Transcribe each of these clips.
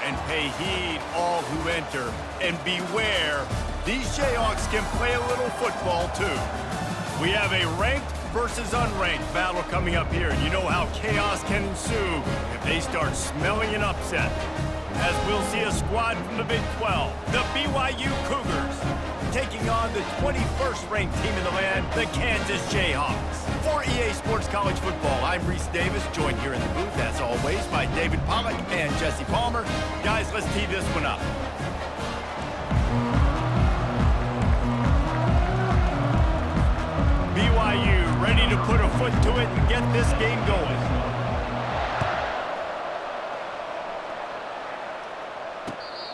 And pay heed, all who enter. And beware, these Jayhawks can play a little football, too. We have a ranked versus unranked battle coming up here. You know how chaos can ensue if they start smelling an upset. As we'll see a squad from the Big 12, the BYU Cougars, taking on the 21st ranked team in the land, the Kansas Jayhawks. For EA Sports College Football, I'm Reese Davis, joined here in the booth, as always, by David Pollack and Jesse Palmer. Guys, let's tee this one up. BYU ready to put a foot to it and get this game going.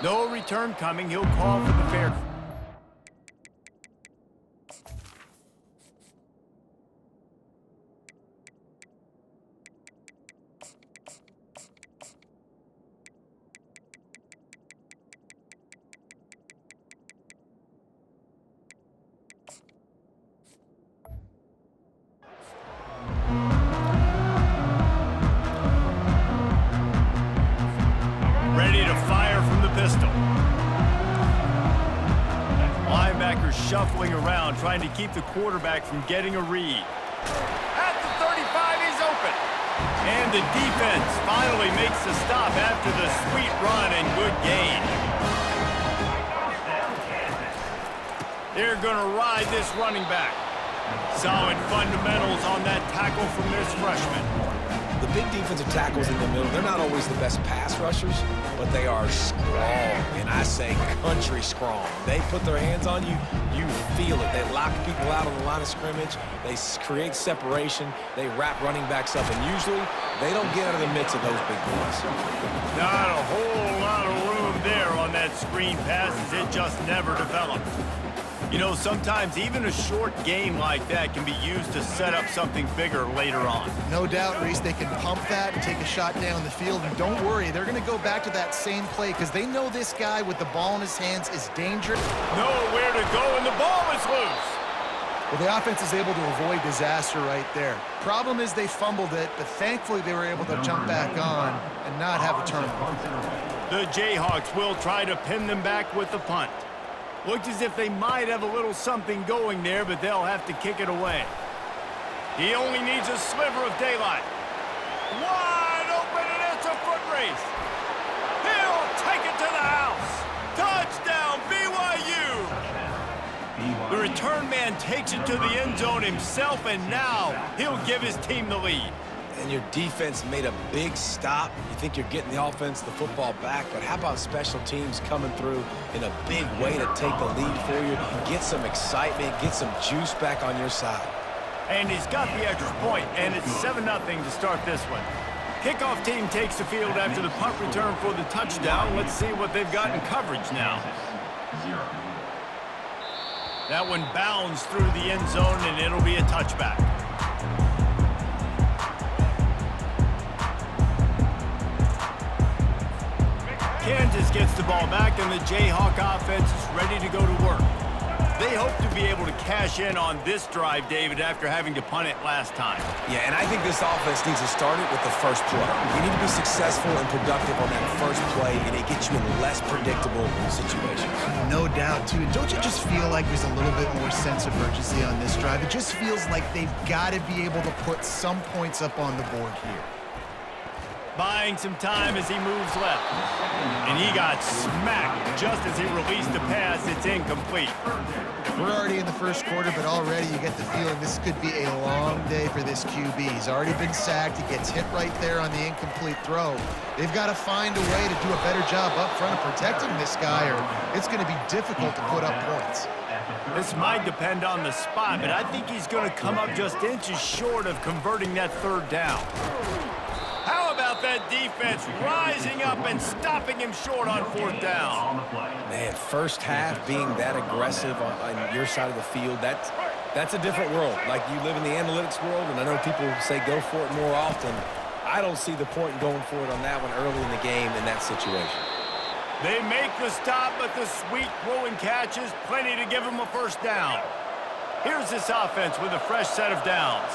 No return coming. He'll call for the fair. Ready to fire from the pistol. Linebackers shuffling around, trying to keep the quarterback from getting a read. At the 35, he's open. And the defense finally makes the stop after the sweet run and good gain. They're going to ride this running back. Solid fundamentals on that tackle from this freshman. The big defensive tackles in the middle, they're not always the best pass rushers, but they are strong, and I say country strong. They put their hands on you, you feel it. They lock people out on the line of scrimmage. They create separation. They wrap running backs up, and usually they don't get out of the midst of those big boys. Not a whole lot of room there on that screen passes. It just never developed. You know, sometimes even a short game like that can be used to set up something bigger later on. No doubt, Reese, they can pump that and take a shot down the field. And don't worry, they're going to go back to that same play because they know this guy with the ball in his hands is dangerous. Nowhere to go, and the ball is loose. Well, the offense is able to avoid disaster right there. Problem is they fumbled it, but thankfully they were able to jump back on and not have a turnover. The Jayhawks will try to pin them back with the punt. Looks as if they might have a little something going there, but they'll have to kick it away. He only needs a sliver of daylight. Wide open, and it's a foot race. He'll take it to the house. Touchdown, BYU. The return man takes it to the end zone himself, and now he'll give his team the lead. And your defense made a big stop. You think you're getting the offense, the football back, but how about special teams coming through in a big way to take the lead for you, get some excitement, get some juice back on your side. And he's got the extra point, and it's 7-0 to start this one. Kickoff team takes the field after the punt return for the touchdown. Let's see what they've got in coverage now. That one bounds through the end zone, and it'll be a touchback. Kansas gets the ball back, and the Jayhawk offense is ready to go to work. They hope to be able to cash in on this drive, David, after having to punt it last time. Yeah, and I think this offense needs to start it with the first play. You need to be successful and productive on that first play, and it gets you in less predictable situations. No doubt, too. Don't you just feel like there's a little bit more sense of urgency on this drive? It just feels like they've got to be able to put some points up on the board here. Buying some time as he moves left. And he got smacked just as he released the pass. It's incomplete. We're already in the first quarter, but already you get the feeling this could be a long day for this QB. He's already been sacked. He gets hit right there on the incomplete throw. They've got to find a way to do a better job up front of protecting this guy, or it's going to be difficult to put up points. This might depend on the spot, but I think he's going to come up just inches short of converting that third down. How about that defense rising up and stopping him short on fourth down? Man, first half being that aggressive on your side of the field, that's a different world. Like, you live in the analytics world, and I know people say go for it more often. I don't see the point in going for it on that one early in the game in that situation. They make the stop, but the sweet throwing catch is plenty to give them a first down. Here's this offense with a fresh set of downs.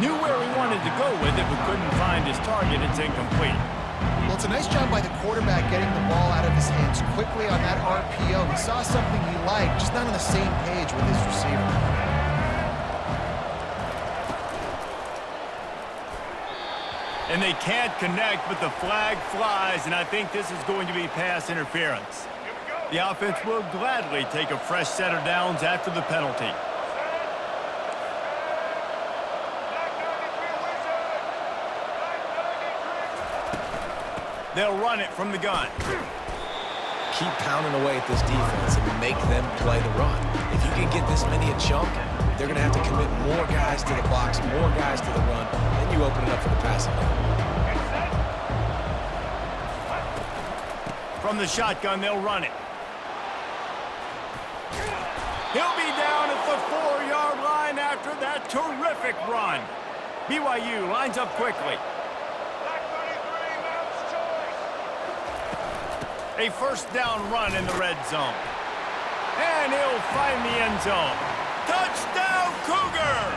Knew where he wanted to go with it, but couldn't find his target. It's incomplete. Well, it's a nice job by the quarterback getting the ball out of his hands quickly on that RPO. He saw something he liked, just not on the same page with his receiver. And they can't connect, but the flag flies, and I think this is going to be pass interference. The offense will gladly take a fresh set of downs after the penalty. They'll run it from the gun. Keep pounding away at this defense and make them play the run. If you can get this many a chunk, they're going to have to commit more guys to the box, more guys to the run, then you open it up for the passing game. From the shotgun, they'll run it. He'll be down at the 4-yard line after that terrific run. BYU lines up quickly. A first down run in the red zone. And he'll find the end zone. Touchdown, Cougars!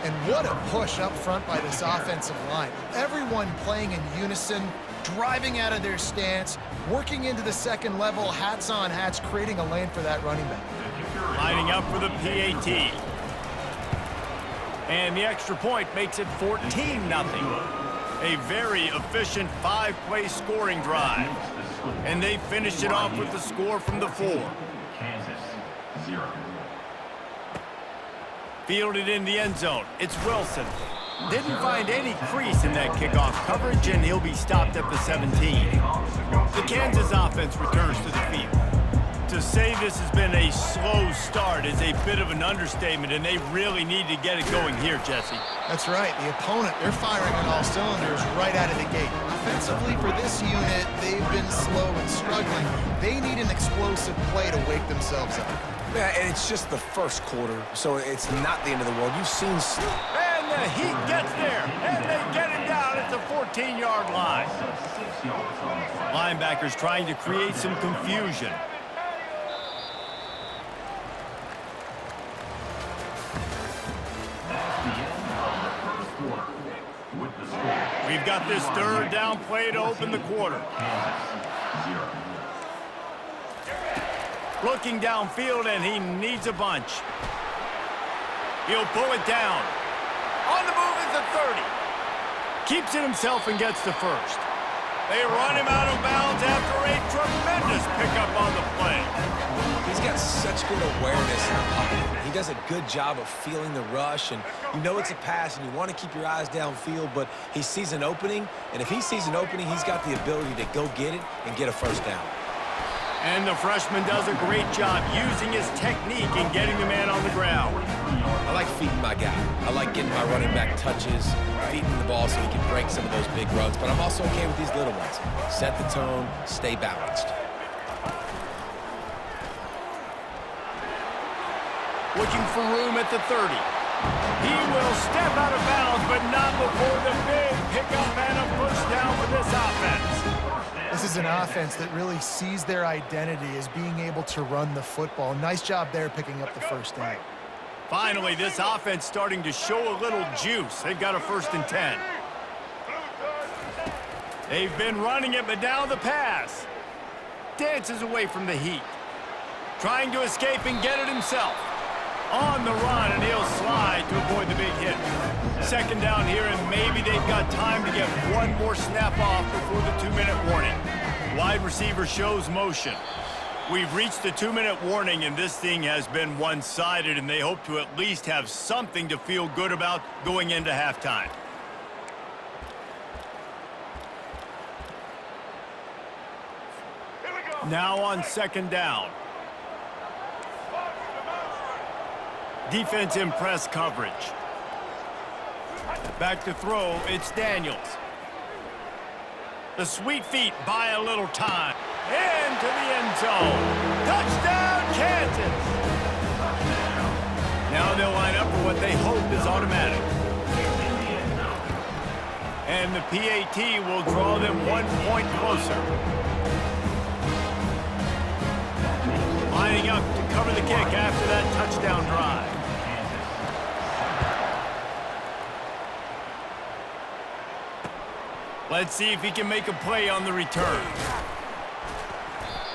And what a push up front by this offensive line. Everyone playing in unison, driving out of their stance, working into the second level, hats on hats, creating a lane for that running back. Lining up for the PAT. And the extra point makes it 14-0. A very efficient 5-play scoring drive. And they finished it off with the score from the 4. Kansas, 0. Fielded in the end zone. It's Wilson. Didn't find any crease in that kickoff coverage, and he'll be stopped at the 17. The Kansas offense returns to the field. To say this has been a slow start is a bit of an understatement, and they really need to get it going here, Jesse. That's right. The opponent, they're firing on all cylinders right out of the gate. Offensively, for this unit, they've been slow and struggling. They need an explosive play to wake themselves up. Yeah, and it's just the first quarter, so it's not the end of the world. You've seen... And the Heat gets there, and they get him down at the 14-yard line. Linebackers trying to create some confusion. We've got this third down play to open the quarter. Looking downfield, and he needs a bunch. He'll pull it down. On the move is the 30. Keeps it himself and gets the first. They run him out of bounds after a tremendous pickup on the play. He's got such good awareness in the pocket. He does a good job of feeling the rush, and you know it's a pass, and you want to keep your eyes downfield, but he sees an opening, and if he sees an opening, he's got the ability to go get it and get a first down. And the freshman does a great job using his technique and getting the man on the ground. I like feeding my guy. I like getting my running back touches, feeding the ball so he can break some of those big runs, but I'm also okay with these little ones. Set the tone, stay balanced. Looking for room at the 30. He will step out of bounds, but not before the big pickup and a first down for this offense. This is an offense that really sees their identity as being able to run the football. Nice job there picking up the first down. Finally, this offense starting to show a little juice. They've got a 1st and 10. They've been running it, but now the pass. Dances away from the Heat. Trying to escape and get it himself. On the run, and he'll slide to avoid the big hit. 2nd down here, and maybe they've got time to get one more snap off before the 2-minute warning. Wide receiver shows motion. We've reached the 2-minute warning, and this thing has been one-sided, and they hope to at least have something to feel good about going into halftime. Now on 2nd down. Defense in press coverage. Back to throw, it's Daniels. The sweet feet buy a little time. Into the end zone. Touchdown, Kansas! Now they'll line up for what they hope is automatic. And the PAT will draw them 1 point closer. Lining up to cover the kick after that touchdown drive. Let's see if he can make a play on the return.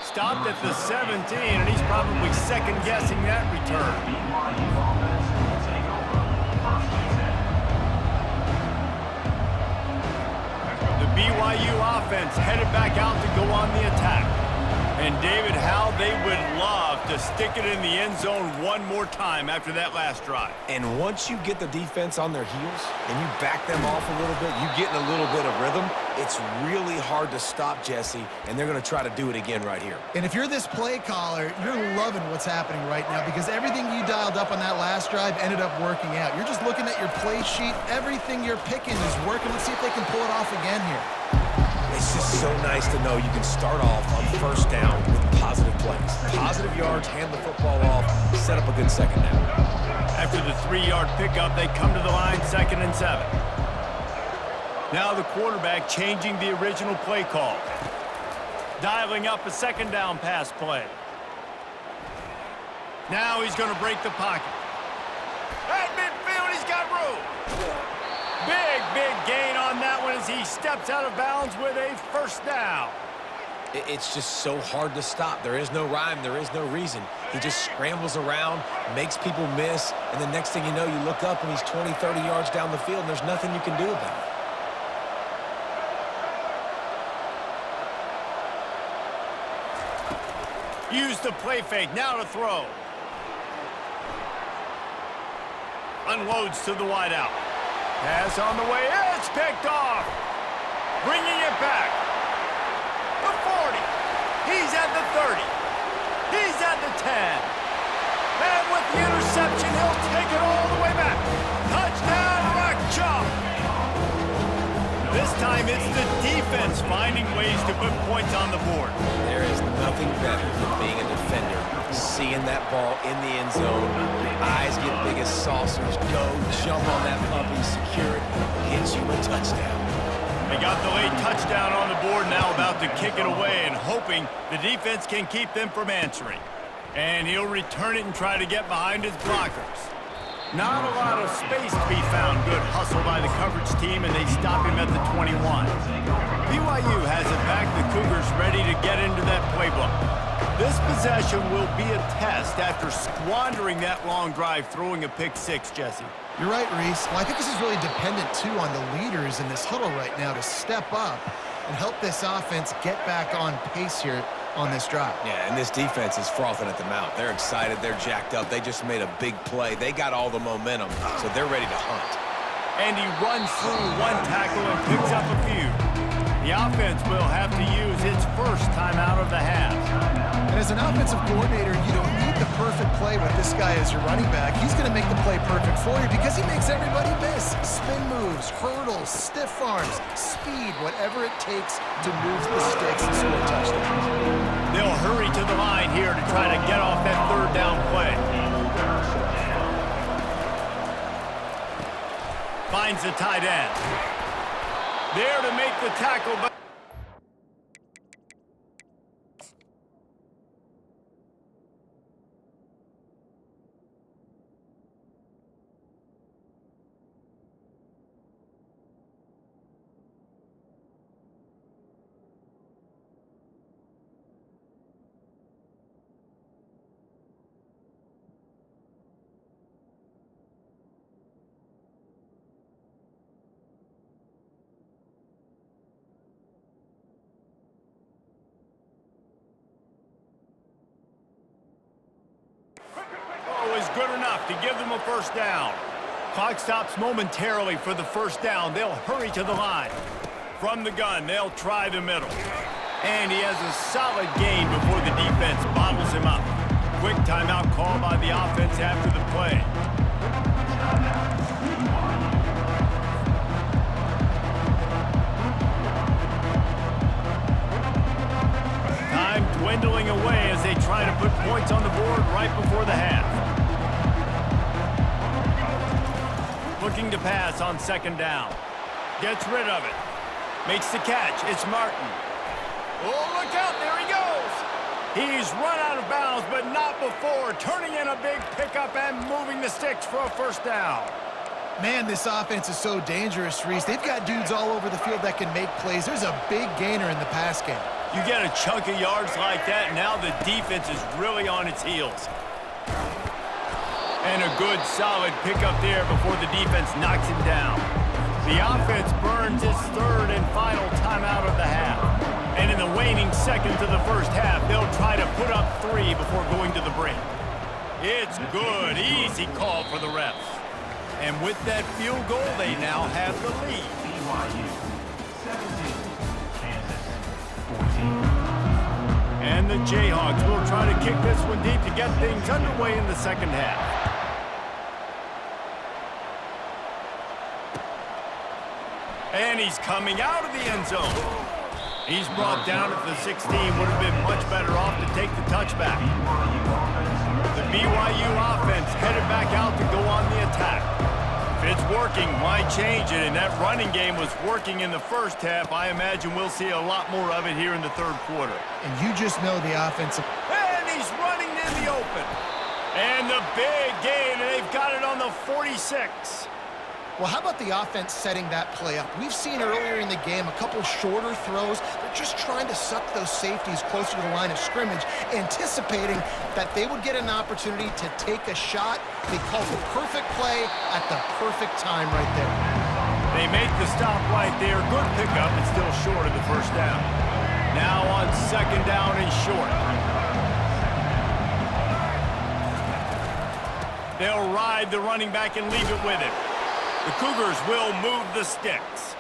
Stopped at the 17, and he's probably second-guessing that return. BYU offense will take over first and 10. The BYU offense headed back out to go on the attack. And David, how they would love to stick it in the end zone one more time after that last drive. And once you get the defense on their heels and you back them off a little bit, you get in a little bit of rhythm, it's really hard to stop, Jesse, and they're going to try to do it again right here. And if you're this play caller, you're loving what's happening right now because everything you dialed up on that last drive ended up working out. You're just looking at your play sheet. Everything you're picking is working. Let's see if they can pull it off again here. It's just so nice to know you can start off on first down with positive plays. Positive yards, hand the football off, set up a good second down. After the 3-yard pickup, they come to the line 2nd and 7. Now the quarterback changing the original play call. Dialing up a 2nd down pass play. Now he's going to break the pocket. At midfield, he's got room. Big gain on that one as he steps out of bounds with a first down. It's just so hard to stop. There is no rhyme. There is no reason. He just scrambles around, makes people miss, and the next thing you know, you look up and he's 20, 30 yards down the field, and there's nothing you can do about it. Use the play fake. Now to throw. Unloads to the wideout. Pass on the way. It's picked off. Bringing it back. The 40. He's at the 30. He's at the 10. And with the interception, he'll take it all the way back. Touchdown, rock jump. This time it's the defense finding ways to put points on the board. There is nothing better than being a defender. Seeing that ball in the end zone, your eyes get big as saucers, go, jump on that puppy, secure it, gets you a touchdown. They got the late touchdown on the board, now about to kick it away and hoping the defense can keep them from answering. And he'll return it and try to get behind his blockers. Not a lot of space to be found. Good hustle by the coverage team, and they stop him at the 21. BYU has it back. The Cougars ready to get into that playbook. This possession will be a test after squandering that long drive, throwing a pick-6, Jesse. You're right, Reese. Well, I think this is really dependent, too, on the leaders in this huddle right now to step up and help this offense get back on pace here on this drive. Yeah, and this defense is frothing at the mouth. They're excited. They're jacked up. They just made a big play. They got all the momentum, so they're ready to hunt. And he runs through one tackle and picks up a few. The offense will have to use its first time out of the half. And as an offensive coordinator, you don't need the perfect play with this guy as your running back. He's going to make the play perfect for you because he makes everybody miss. Spin moves, hurdles, stiff arms, speed, whatever it takes to move the sticks and score touchdowns. They'll hurry to the line here to try to get off that 3rd down play. Finds the tight end. There to make the tackle, but is good enough to give them a first down. Clock stops momentarily for the first down. They'll hurry to the line. From the gun, they'll try the middle. And he has a solid gain before the defense bottles him up. Quick timeout call by the offense after the play. Time dwindling away as they try to put points on the board right before the half. Looking to pass on 2nd down. Gets rid of it. Makes the catch. It's Martin. Oh, look out. There he goes. He's run out of bounds, but not before turning in a big pickup and moving the sticks for a first down. Man, this offense is so dangerous, Reese. They've got dudes all over the field that can make plays. There's a big gainer in the pass game. You get a chunk of yards like that, now the defense is really on its heels. And a good, solid pickup there before the defense knocks him down. The offense burns its third and final timeout of the half. And in the waning seconds of the first half, they'll try to put up 3 before going to the break. It's good. Easy call for the refs. And with that field goal, they now have the lead. BYU 17, Kansas 14. And the Jayhawks will try to kick this one deep to get things underway in the second half. And he's coming out of the end zone. He's brought down at the 16. Would have been much better off to take the touchback. The BYU offense headed back out to go on the attack. If it's working, why change it? And that running game was working in the first half. I imagine we'll see a lot more of it here in the third quarter. And you just know the offensive... And he's running in the open. And the big gain, and they've got it on the 46. Well, how about the offense setting that play up? We've seen earlier in the game a couple shorter throws. They're just trying to suck those safeties closer to the line of scrimmage, anticipating that they would get an opportunity to take a shot. They called the perfect play at the perfect time right there. They make the stop right there. Good pickup, and still short of the first down. Now on second down and short. They'll ride the running back and leave it with him. The Cougars will move the sticks.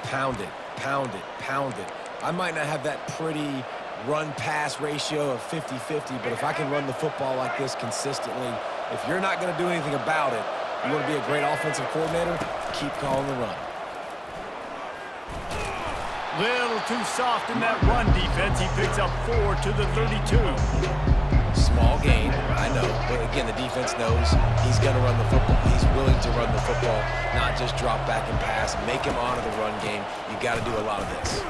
Pound it, pound it, pound it. I might not have that pretty run-pass ratio of 50-50, but if I can run the football like this consistently, if you're not going to do anything about it, you want to be a great offensive coordinator, keep calling the run. Little too soft in that run defense. He picks up 4 to the 32. Small gain, I know, but again, the defense knows he's going to run the football. He's willing to run the football, not just drop back and pass, make him honor the run game. You got to do a lot of this.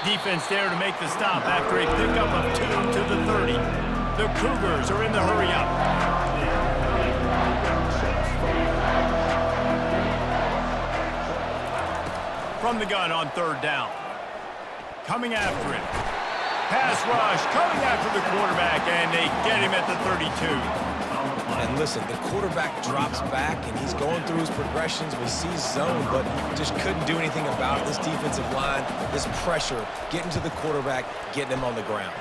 Defense there to make the stop after a pickup of 2 to the 30. The Cougars are in the hurry up. From the gun on third down. Coming after it. Pass rush coming after the quarterback, and they get him at the 32. And listen, the quarterback drops back, and he's going through his progressions. We see zone, but just couldn't do anything about it. This defensive line, this pressure, getting to the quarterback, getting him on the ground.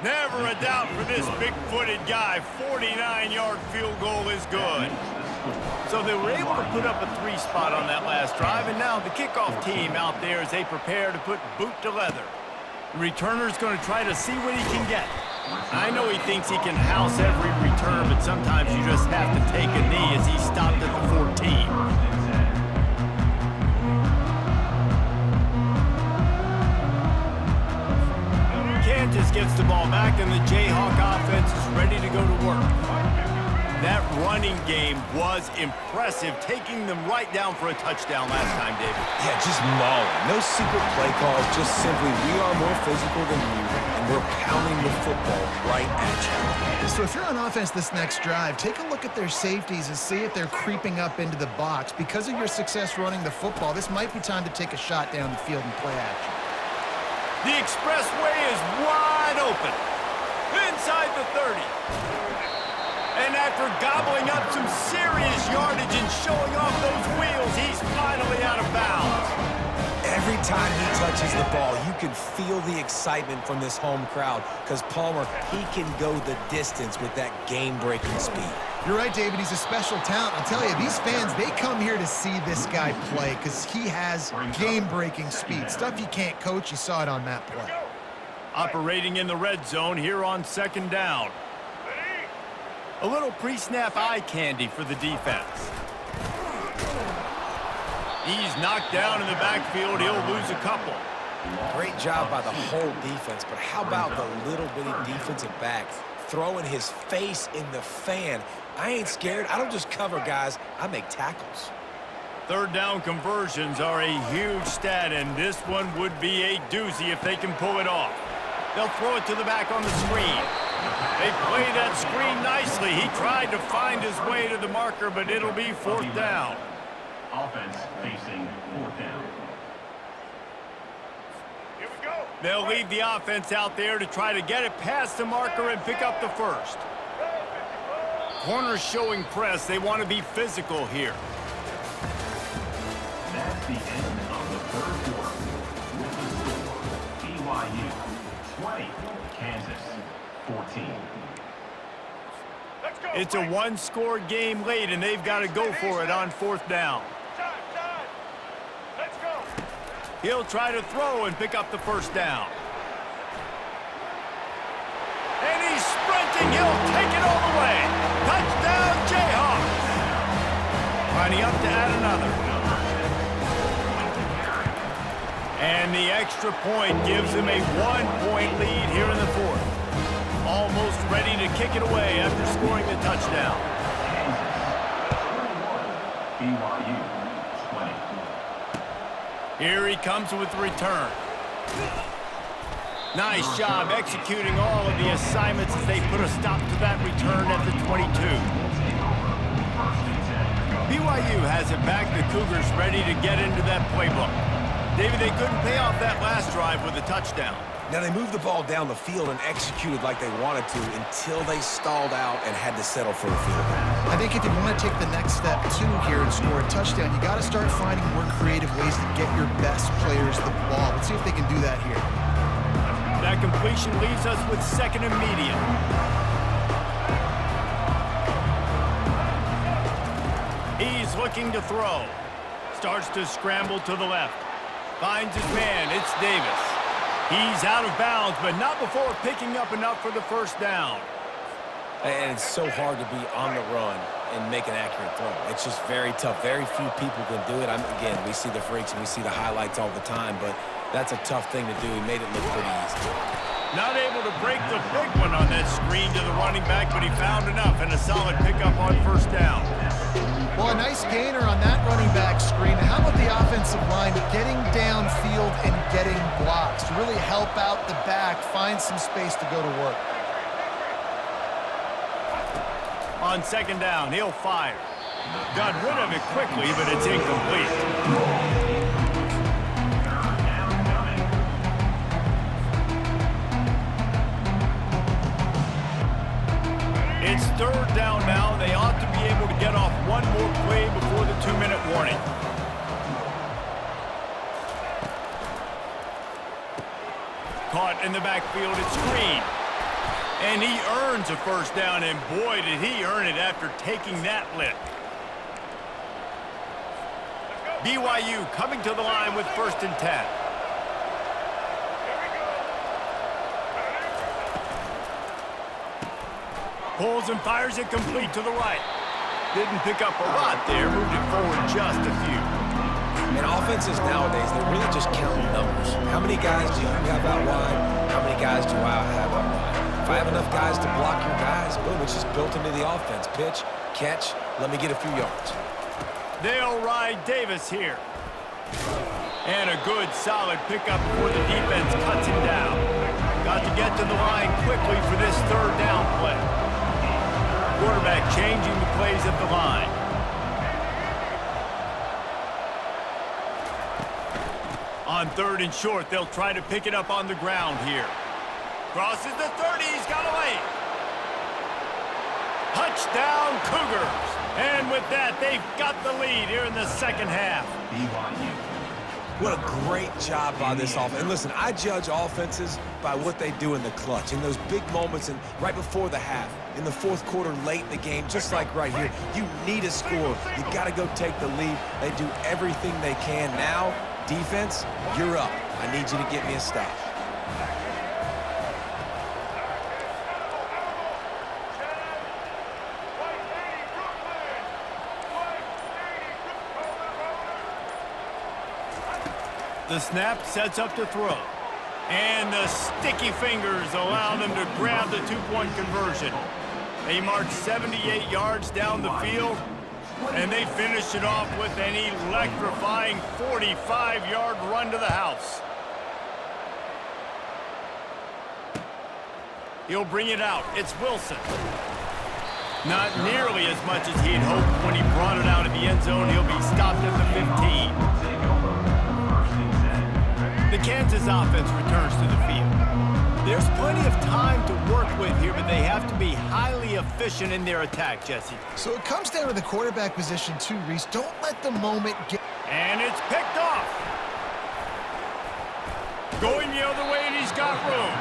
Never a doubt for this big-footed guy. 49-yard field goal is good. So they were able to put up a 3 spot on that last drive, and now the kickoff team out there as they prepare to put boot to leather. The returner's going to try to see what he can get. I know he thinks he can house every return, but sometimes you just have to take a knee as he stopped at the 14. Kansas gets the ball back, and the Jayhawk offense is ready to go to work. That running game was impressive, taking them right down for a touchdown last time, David. Yeah, just mauling. No secret play calls, just simply we are more physical than you, and we're pounding the football right at you. So if you're on offense this next drive, take a look at their safeties and see if they're creeping up into the box. Because of your success running the football, this might be time to take a shot down the field and play action. The expressway is wide open. Inside the 30. And after gobbling up some serious yardage and showing off those wheels, he's finally out of bounds. Every time he touches the ball, you can feel the excitement from this home crowd because Palmer, he can go the distance with that game-breaking speed. You're right, David. He's a special talent. I'll tell you, these fans, they come here to see this guy play because he has game-breaking speed. Stuff you can't coach. You saw it on that play. Operating in the red zone here on second down. A little pre-snap eye candy for the defense. He's knocked down in the backfield. He'll lose a couple. Great job by the whole defense, but how about the little bitty defensive back throwing his face in the fan? I ain't scared. I don't just cover guys. I make tackles. Third down conversions are a huge stat, and this one would be a doozy if they can pull it off. They'll throw it to the back on the screen. They play that screen nicely. He tried to find his way to the marker, but it'll be 4th down. Offense facing 4th down. Here we go. They'll leave the offense out there to try to get it past the marker and pick up the first. Corners showing press. They want to be physical here. That's the end of the 3rd quarter. With the score, BYU 20, Kansas 14. It's a one-score game late, and they've got to go for it on 4th down. Let's go. He'll try to throw and pick up the 1st down. And he's sprinting. He'll take it all the way. Touchdown, Jayhawks. Lining up to add another. And the extra point gives him a 1-point lead here in the 4th. Almost ready to kick it away after scoring the touchdown. BYU 20. Here he comes with the return. Nice job executing all of the assignments as they put a stop to that return at the 22. BYU has it back. The Cougars ready to get into that playbook. David, they couldn't pay off that last drive with a touchdown. Now, they moved the ball down the field and executed like they wanted to until they stalled out and had to settle for a field goal. I think if you want to take the next step, too, here and score a touchdown, you got to start finding more creative ways to get your best players the ball. Let's see if they can do that here. That completion leaves us with 2nd and medium. He's looking to throw. Starts to scramble to the left. Finds his man. It's Davis. He's out of bounds, but not before picking up enough for the 1st down. And it's so hard to be on the run and make an accurate throw. It's just very tough. Very few people can do it. Again, we see the freaks and we see the highlights all the time, but that's a tough thing to do. He made it look pretty easy. Not able to break the big one on that screen to the running back, but he found enough and a solid pickup on 1st down. Well, a nice gainer on that running back screen. How about the offensive line getting downfield and getting blocks to really help out the back, find some space to go to work? On 2nd down, he'll fire. Got rid of it quickly, but it's incomplete. It's 3rd down now. They ought to be able to get off one more play before the 2-minute warning. Caught in the backfield, it's Green. And he earns a 1st down, and boy, did he earn it after taking that lick. BYU coming to the line with 1st and 10. Pulls and fires it complete to the right. Didn't pick up a lot there, moved it forward just a few. And offenses nowadays, they're really just counting numbers. How many guys do you have out wide? How many guys do I have out wide? If I have enough guys to block your guys, boom, it's just built into the offense. Pitch, catch, let me get a few yards. They'll ride Davis here. And a good, solid pickup before the defense cuts him down. Got to get to the line quickly for this 3rd down play. Quarterback changing the plays at the line. On 3rd and short, they'll try to pick it up on the ground here. Crosses the 30, he's got away. Touchdown, Cougars. And with that, they've got the lead here in the 2nd half. What a great job by this offense. And listen, I judge offenses by what they do in the clutch, in those big moments and right before the half, in the 4th quarter, late in the game, just like right here. You need a score. You got to go take the lead. They do everything they can. Now, defense, you're up. I need you to get me a stop. The snap sets up to throw. And the sticky fingers allow them to grab the 2-point conversion. They march 78 yards down the field, and they finish it off with an electrifying 45-yard run to the house. He'll bring it out. It's Wilson. Not nearly as much as he had hoped when he brought it out of the end zone. He'll be stopped at the 15. The Kansas offense returns to the field. There's plenty of time to work with here, but they have to be highly efficient in their attack, Jesse. So it comes down to the quarterback position too, Reese. Don't let the moment get... And it's picked off. Going the other way, and he's got room.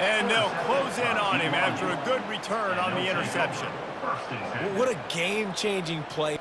And they'll close in on him after a good return on the interception. What a game-changing play.